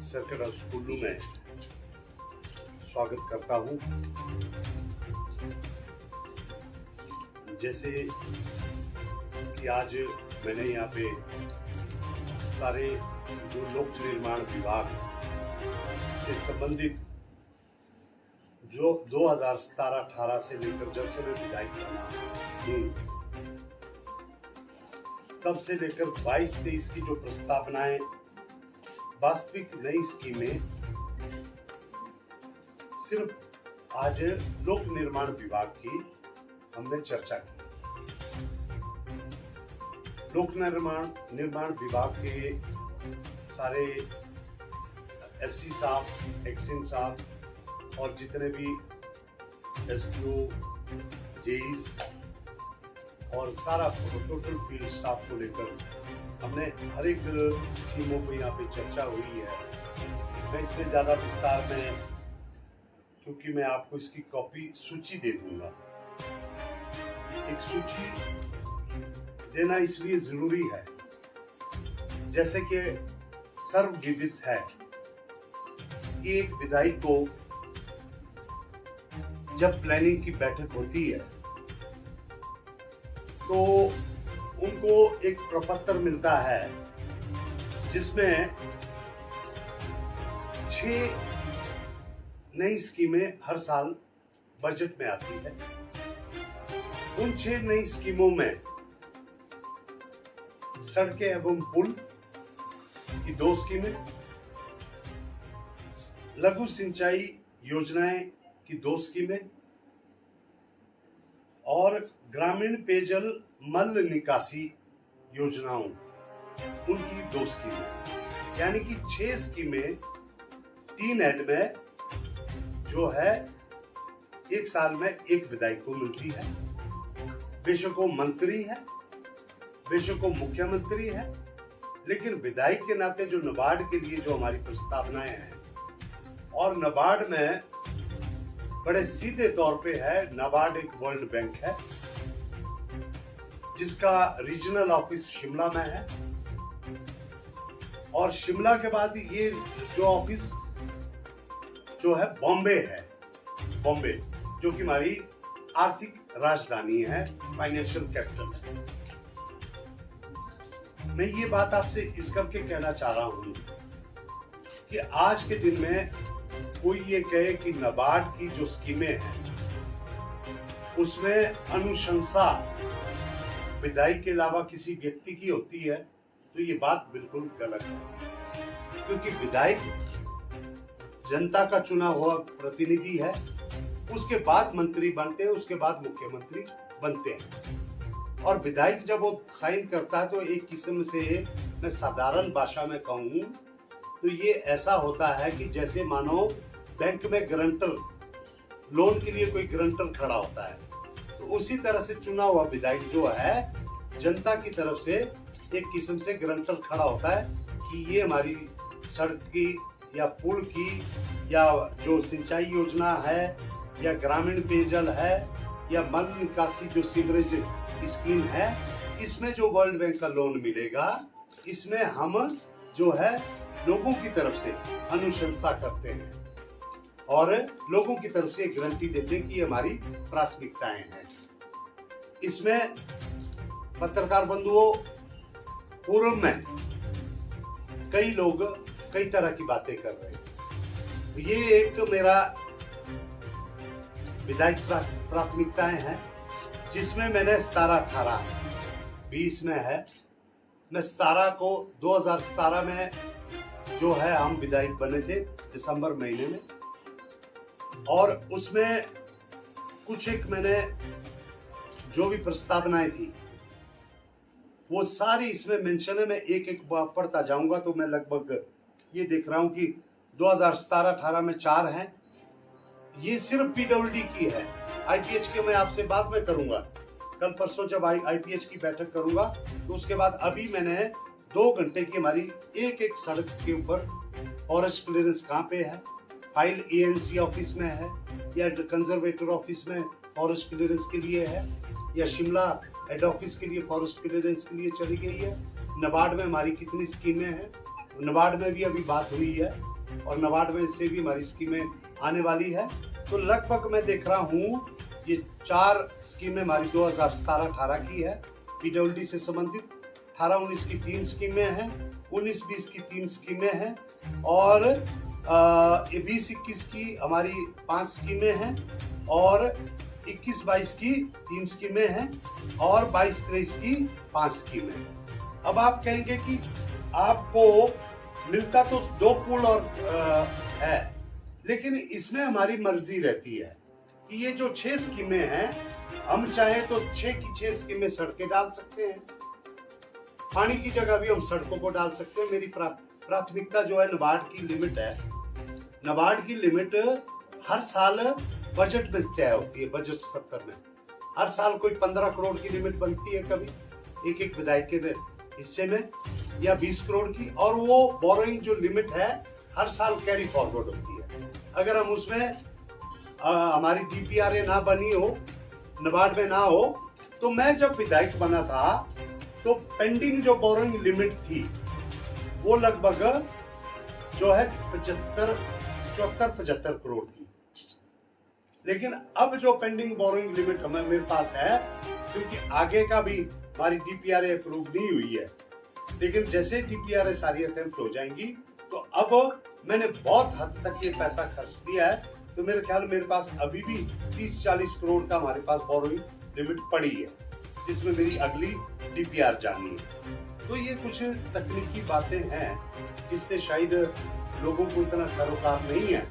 Circuit house Kullu में स्वागत करता हूं। जैसे कि आज मैंने यहाँ पे सारे जो लोक निर्माण विभाग से संबंधित जो 2017-18 से लेकर जब से मैं विधायक बना हूँ तब से लेकर 22-23 की जो प्रस्तावनाएं वास्तविक नई स्कीमें सिर्फ आज लोक निर्माण विभाग की हमने चर्चा की। लोक निर्माण विभाग के सारे एससी साहब, एक्सिन साहब और जितने भी एसडीओ, जेईस और सारा टोटल फील्ड स्टाफ को लेकर हमने हर एक स्कीमों को यहाँ पे चर्चा हुई है। मैं इसमें ज़्यादा विस्तार में, क्योंकि मैं आपको इसकी कॉपी सूची दे दूंगा। एक सूची देना इसलिए ज़रूरी है, जैसे कि सर्वविदित है कि एक विधायक को जब प्लानिंग की बैठक होती है तो उनको एक प्रपत्र मिलता है जिसमें 6 नई स्कीमें हर साल बजट में आती है। उन 6 नई स्कीमों में सड़कें एवं पुल की 2 स्कीमें, लघु सिंचाई योजनाएं की 2 स्कीमें और ग्रामीण पेयजल मल निकासी योजनाओं उनकी 2 स्कीमें, यानी कि 6 स्कीमें 3 ऐड में जो है एक साल में एक विधायक को मिलती है। बेशक वो मंत्री है, बेशक वो मुख्यमंत्री है, लेकिन विधायक के नाते जो नाबार्ड के लिए जो हमारी प्रस्तावनाएं हैं, और नाबार्ड में बड़े सीधे तौर पे है, नाबार्ड एक वर्ल्ड बैंक है जिसका रीजनल ऑफिस शिमला में है, और शिमला के बाद ये जो ऑफिस जो है बॉम्बे है, बॉम्बे जो कि हमारी आर्थिक राजधानी है, फाइनेंशियल कैपिटल है। मैं ये बात आपसे इस करके कहना चाह रहा हूं कि आज के दिन में कोई ये कहे कि नाबार्ड की जो स्कीमें हैं उसमें अनुशंसा विधायक के अलावा किसी व्यक्ति की होती है, तो ये बात बिल्कुल गलत है। क्योंकि विधायक जनता का चुना हुआ प्रतिनिधि है, उसके बाद मंत्री बनते हैं, उसके बाद मुख्यमंत्री बनते हैं। और विधायक जब वो साइन करता है तो एक किस्म से मैं साधारण भाषा में कहूँ तो ये ऐसा होता है कि जैसे मानो बैंक में गारंटर, लोन के लिए कोई गारंटर खड़ा होता है, तो उसी तरह से चुना हुआ विधायक जो है जनता की तरफ से एक किस्म से गारंटर खड़ा होता है कि ये हमारी सड़क की या पुल की या जो सिंचाई योजना है या ग्रामीण पेयजल है या मल निकासी जो सीवरेज स्कीम है, इसमें जो वर्ल्ड बैंक का लोन मिलेगा, इसमें हम जो है लोगों की तरफ से अनुशंसा करते हैं और लोगों की तरफ से गारंटी देते हैं कि हमारी प्राथमिकताएं हैं। इसमें पत्रकार बंधुओं, पूर्व में कई लोग कई तरह की बातें कर रहे हैं। ये एक मेरा विधायक प्राथमिकताएं हैं जिसमें मैंने 17-18 20 में है। मैं 17 को 2017 में जो है हम विधायक बने थे दिसंबर महीने में, और उसमें कुछ एक मैंने जो भी प्रस्तावनाएं थी वो सारी इसमें मेंशन है। मैं एक एक पढ़ता जाऊंगा तो मैं लगभग ये देख रहा हूं कि 2017-18 में 4 हैं। ये सिर्फ पीडब्ल्यूडी की है। आईपीएच के मैं आपसे बाद में करूंगा, कल परसों जब आईपीएच की बैठक करूंगा तो उसके बाद अभी मैंने 2 घंटे की हमारी एक एक सड़क के ऊपर फॉरेस्ट क्लियरेंस कहाँ पे है, फाइल एएनसी ऑफिस में है या कंजर्वेटर ऑफिस में फॉरेस्ट क्लियरेंस के लिए है या शिमला हेड ऑफिस के लिए फॉरेस्ट क्लियरेंस के लिए चली गई है। नाबार्ड में हमारी कितनी स्कीमें हैं, नाबार्ड में भी अभी बात हुई है और नाबार्ड में से भी हमारी स्कीमें आने वाली है। तो लगभग मैं देख रहा हूँ ये 4 स्कीमें हमारी 2017-18 की है पीडब्ल्यूडी से संबंधित, 18-19 की 3 स्कीमें हैं, 19-20 की 3 स्कीमें हैं और 20-21 की हमारी 5 स्कीमें हैं और 21-22 की 3 स्कीमें हैं और 22-23 की 5 स्कीमें हैं। अब आप कहेंगे कि आपको मिलता तो 2 पुल और है, लेकिन इसमें हमारी मर्जी रहती है कि ये जो 6 स्कीमें हैं, हम चाहे तो 6 की 6 स्कीमें सड़कें डाल सकते हैं, पानी की जगह भी हम सड़कों को डाल सकते हैं। मेरी प्राथमिकता जो है नाबार्ड की लिमिट है। नाबार्ड की लिमिट हर साल बजट में तय होती है, बजट सत्र में हर साल कोई 15 करोड़ की लिमिट बनती है, कभी एक विधायक के हिस्से में, या 20 करोड़ की, और वो बोरोइंग जो लिमिट है हर साल कैरी फॉरवर्ड होती है। अगर हम उसमें हमारी डीपीआरए ना बनी हो, नाबार्ड में ना हो, तो मैं जब विधायक बना था तो पेंडिंग जो बोरोइंग लिमिट थी वो लगभग जो है 74-75 करोड़ थी। लेकिन अब जो पेंडिंग बोरोइंग लिमिट हमें मेरे पास है, क्योंकि आगे का भी हमारी डीपीआरए अप्रूव नहीं हुई है, लेकिन जैसे डीपीआरए सारी अटेम्प्ट हो जाएंगी तो अब मैंने बहुत हद तक ये पैसा खर्च दिया है, तो मेरे ख्याल मेरे पास अभी भी 30-40 करोड़ का हमारे पास बोरोइंग लिमिट पड़ी है, जिसमें मेरी अगली डीपीआर जानी है। तो ये कुछ तकनीकी बातें हैं जिससे शायद लोगों को इतना सरोकार नहीं है,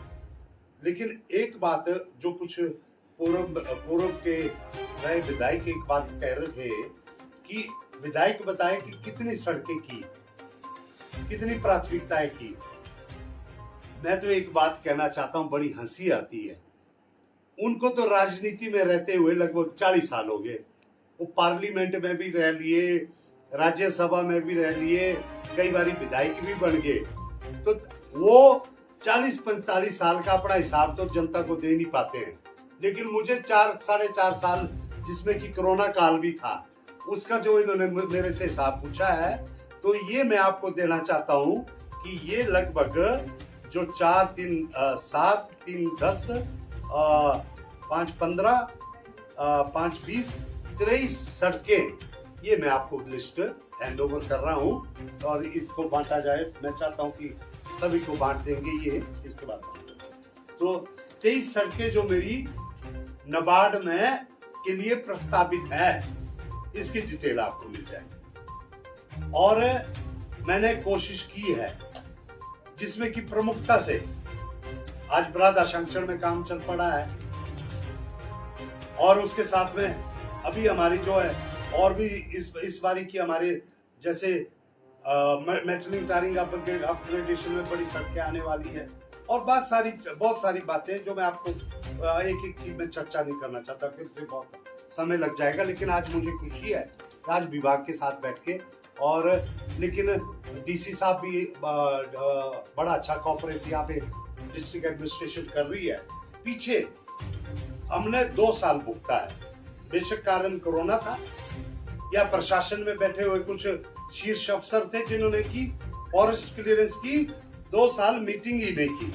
लेकिन एक बात जो कुछ पूर्व के नए विधायक एक बात कह रहे थे कि विधायक बताए कि कितनी सड़कें की, कितनी प्राथमिकताएं की। मैं तो एक बात कहना चाहता हूं, बड़ी हंसी आती है। उनको तो राजनीति में रहते हुए लगभग 40 साल हो गए, वो पार्लियामेंट में भी रह लिए, राज्यसभा में भी रह लिए, कई बार विधायक भी बन गए, तो वो 40-45 साल का अपना हिसाब तो जनता को दे नहीं पाते हैं। लेकिन मुझे 4-4.5 साल, जिसमें कि कोरोना काल भी था, उसका जो इन्होंने मेरे से हिसाब पूछा है, तो ये मैं आपको देना चाहता हूं कि ये लगभग जो 4-3-7, 3-10, 5-15, 5-20, 23 सड़कें, ये मैं आपको लिस्ट हैंड ओवर कर रहा हूं और इसको बांटा जाए। मैं चाहता हूं कि सभी को बांट देंगे ये इसके बाद। तो 23 सड़कें जो मेरी नाबार्ड में के लिए प्रस्तावित है, इसकी डिटेल आपको मिल जाएगी। और मैंने कोशिश की है जिसमें कि प्रमुखता से आज बृहद आशंक्षण में काम चल पड़ा है, और उसके साथ में अभी हमारी जो है और भी इस बारी की हमारे जैसे मेटलिंग टारिंग अपग्रेडेशन में बड़ी सड़कें आने वाली है, और बहुत सारी बातें जो मैं आपको एक की मैं चर्चा नहीं करना चाहता, फिर से बहुत समय लग जाएगा। लेकिन आज मुझे खुशी है आज विभाग के साथ बैठ के, और लेकिन डीसी साहब भी बड़ा अच्छा कॉपरेट यहाँ पे डिस्ट्रिक्ट एडमिनिस्ट्रेशन कर रही है। पीछे हमने 2 साल भुगता है, बेशक कारण कोरोना था या प्रशासन में बैठे हुए कुछ शीर्ष अफसर थे जिन्होंने की फॉरेस्ट क्लियरेंस की 2 साल मीटिंग ही नहीं की।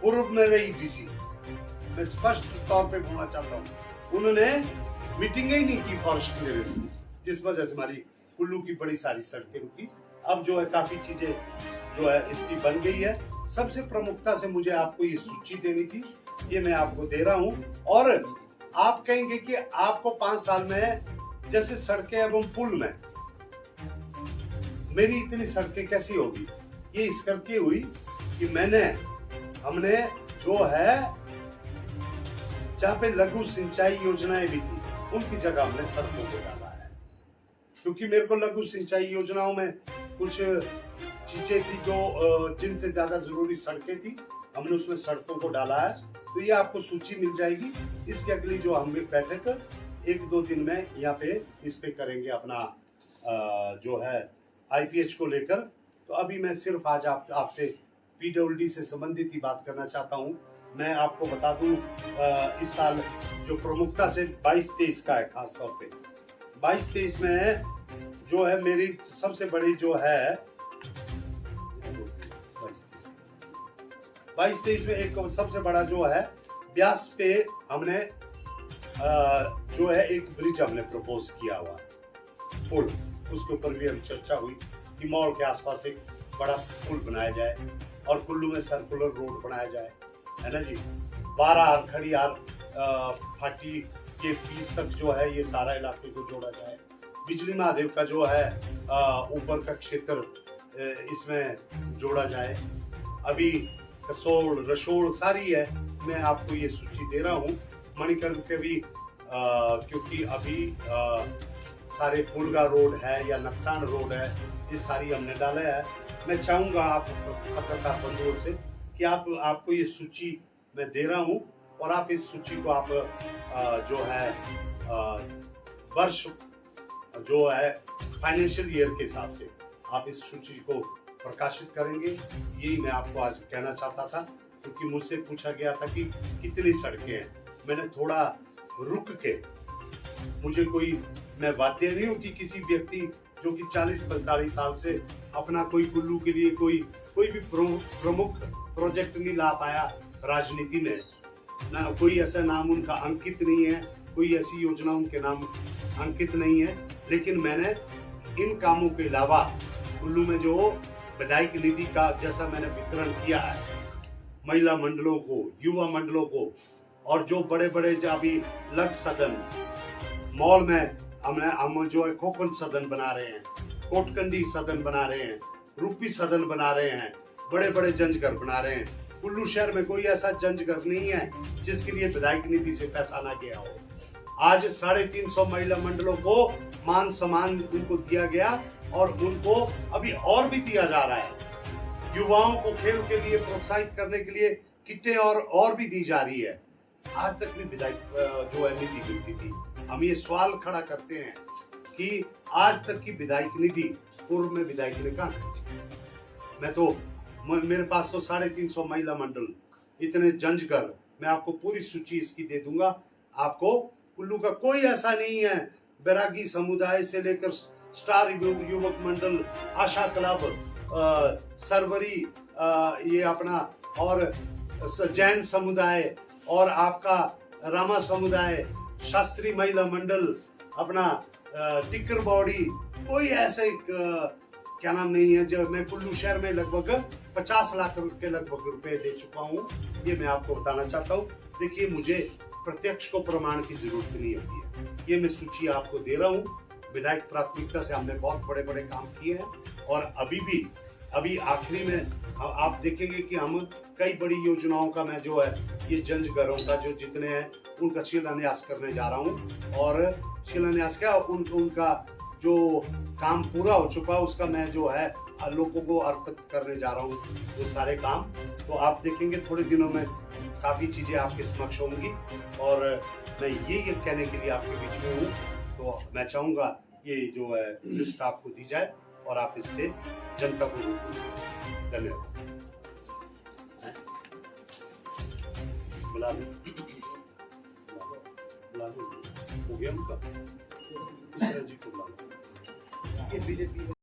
पूर्व में रही डीसी, मैं स्पष्ट तौर पे बोलना चाहता हूँ, उन्होंने मीटिंग ही नहीं की फॉरेस्ट क्लियरेंस की, जिस वजह से हमारी कुल्लू की बड़ी सारी सड़कें रुकी। अब जो है काफी चीजें जो है इसकी बन गई है। सबसे प्रमुखता से मुझे आपको ये सूची देनी थी, ये मैं आपको दे रहा हूँ। और आप कहेंगे कि आपको 5 साल में जैसे सड़कें एवं पुल में मेरी इतनी सड़कें कैसी होगी, ये इस करके हुई कि हमने जो है जहाँ पे लघु सिंचाई योजनाएं भी थी उनकी जगह हमने सड़कों को डाला है, क्योंकि मेरे को लघु सिंचाई योजनाओं में कुछ चीजें थी जो जिनसे ज्यादा जरूरी सड़कें थी, हमने उसमें सड़कों को डाला है। तो ये आपको सूची मिल जाएगी। इसकी अगली जो हम बैठक 1-2 दिन में यहाँ पे इस पे करेंगे अपना जो है आईपीएच को लेकर। तो अभी मैं सिर्फ आज आपसे पीडब्ल्यूडी से संबंधित ही बात करना चाहता हूँ। मैं आपको बता दूं इस साल जो प्रमुखता से 22-23 का है, खास तौर पे 22-23 में जो है मेरी सबसे बड़ी जो है 22-23 में एक सबसे बड़ा जो है ब्यास पे हमने जो है एक ब्रिज हमने प्रपोज किया हुआ पुल, उसके ऊपर भी हम चर्चा हुई कि मॉल के आसपास एक बड़ा पुल बनाया जाए और कुल्लू में सर्कुलर रोड बनाया जाए, है ना जी। 12 खड़ियार फाटी के बीच तक जो है ये सारा इलाके को जोड़ा जाए। बिजली महादेव का जो है ऊपर का क्षेत्र इसमें जोड़ा जाए। अभी कसोल रसोल सारी है, मैं आपको ये सूची दे रहा हूँ। मणिकर्ण के भी क्योंकि अभी सारे पुलगा रोड है या नखतान रोड है, ये सारी हमने डाला है। मैं चाहूँगा आप पत्रकार बंधुओं से कि आपको ये सूची मैं दे रहा हूँ और आप इस सूची को आप जो है वर्ष जो है फाइनेंशियल ईयर के हिसाब से आप इस सूची को प्रकाशित करेंगे। यही मैं आपको आज कहना चाहता था, क्योंकि मुझसे पूछा गया था कि कितनी सड़कें हैं। मैंने थोड़ा रुक के, मुझे कोई, मैं बाध्य नहीं हूँ कि किसी व्यक्ति जो कि 40-45 साल से अपना कोई कुल्लू के लिए कोई भी प्रमुख प्रोजेक्ट नहीं ला पाया राजनीति में, ना कोई ऐसा नाम उनका अंकित नहीं है, कोई ऐसी योजना उनके नाम अंकित नहीं है। लेकिन मैंने इन कामों के अलावा कुल्लू में जो विधायक निधि का जैसा मैंने वितरण किया है महिला मंडलों को, युवा मंडलों को, और जो बड़े बड़े अभी लग सदन मॉल में हम जो है खोखन सदन बना रहे हैं, कोटकंडी सदन बना रहे हैं, रूपी सदन बना रहे हैं, बड़े बड़े जंजघर बना रहे हैं। कुल्लू शहर में कोई ऐसा जंजघर नहीं है जिसके लिए विधायक निधि से पैसा ना गया हो। आज 350 महिला मंडलों को मान सम्मान उनको दिया गया और उनको अभी और भी दिया जा रहा है। युवाओं को खेल के लिए प्रोत्साहित करने के लिए किटें और भी दी जा रही है। आज तक भी विधायक जो है निधि मिलती थी। हम ये सवाल खड़ा करते हैं कि आज तक की विधायक निधि पूर्व में विधायक ने कहा। मैं तो मेरे पास तो 350 महिला मंडल, इतने जंजघर, मैं आपको पूरी सूची इसकी दे दूंगा। आपको कुल्लू का कोई ऐसा नहीं है, बैरागी समुदाय से लेकर स्टार युवक मंडल, आशा क्लब, सरवरी, ये अपना और जैन समुदाय और आपका रामा समुदाय, शास्त्री महिला मंडल, अपना टिक्कर बॉडी, कोई ऐसे क्या नाम नहीं है। जो मैं कुल्लू शहर में लगभग 50 लाख के लगभग रुपए दे चुका हूँ, ये मैं आपको बताना चाहता हूँ। देखिए, मुझे प्रत्यक्ष को प्रमाण की जरूरत नहीं होती है, ये मैं सूची आपको दे रहा हूँ। विधायक प्राथमिकता से हमने बहुत बड़े बड़े काम किए हैं और अभी आखिरी में आप देखेंगे कि हम कई बड़ी योजनाओं का मैं जो है ये जंजघरों का जो जितने हैं उनका शिलान्यास करने जा रहा हूँ। और शिलान्यास क्या, उनका जो काम पूरा हो चुका उसका मैं जो है लोगों को अर्पित करने जा रहा हूँ वो सारे काम। तो आप देखेंगे थोड़े दिनों में काफ़ी चीज़ें आपके समक्ष होंगी और मैं ये कहने के लिए आपके बीच में हूँ। तो मैं चाहूँगा ये जो है लिस्ट आपको दी जाए और आप इससे जनता को धन्यवाद। हो गया उनका, जी को बीजेपी